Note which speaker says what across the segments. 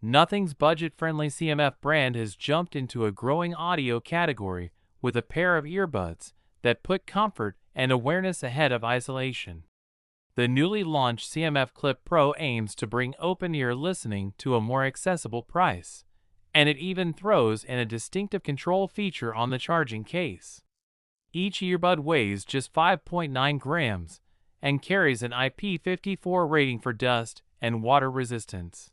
Speaker 1: Nothing's budget-friendly CMF brand has jumped into a growing audio category with a pair of earbuds that put comfort and awareness ahead of isolation. The newly launched CMF Clip Pro aims to bring open-ear listening to a more accessible price, and it even throws in a distinctive control feature on the charging case. Each earbud weighs just 5.9 grams and carries an IP54 rating for dust and water resistance.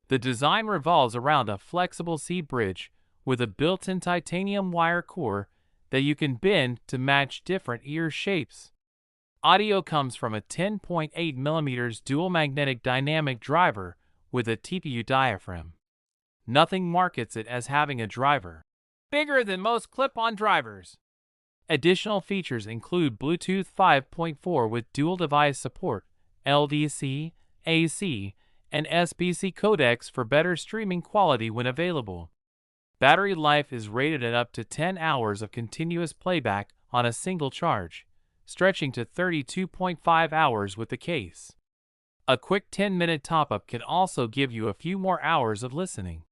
Speaker 1: The design revolves around a flexible C-bridge with a built-in titanium wire core that you can bend to match different ear shapes. Audio comes from a 10.8mm dual magnetic dynamic driver with a TPU diaphragm. Nothing markets it as having a driver bigger than most clip-on drivers. Additional features include Bluetooth 5.4 with dual device support, LDAC, AAC, and SBC codecs for better streaming quality when available. Battery life is rated at up to 10 hours of continuous playback on a single charge, stretching to 32.5 hours with the case. A quick 10-minute top-up can also give you a few more hours of listening.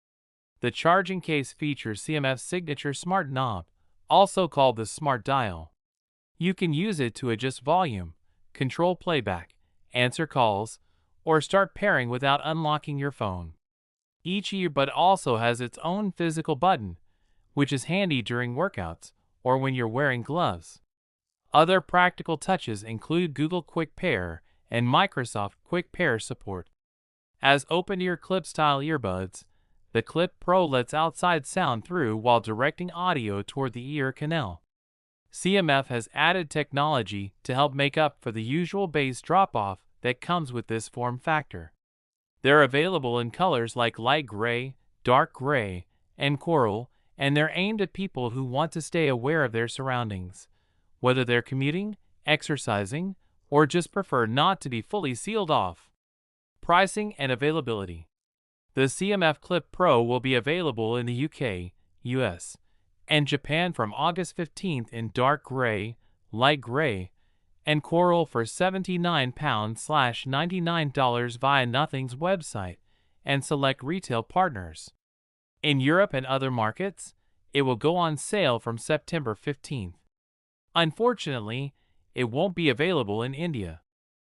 Speaker 1: The charging case features CMF's signature smart knob, also called the smart dial. You can use it to adjust volume, control playback, answer calls, or start pairing without unlocking your phone. Each earbud also has its own physical button, which is handy during workouts or when you're wearing gloves. Other practical touches include Google Quick Pair and Microsoft Quick Pair support. As open-ear clip-style earbuds, the Clip Pro lets outside sound through while directing audio toward the ear canal. CMF has added technology to help make up for the usual bass drop-off that comes with this form factor. They're available in colors like light gray, dark gray, and coral, and they're aimed at people who want to stay aware of their surroundings, whether they're commuting, exercising, or just prefer not to be fully sealed off. Pricing and availability. The CMF Clip Pro will be available in the UK, US, and Japan from August 15th in dark gray, light gray, and coral for £79/$99 via Nothing's website and select retail partners. In Europe and other markets, it will go on sale from September 15th. Unfortunately, it won't be available in India.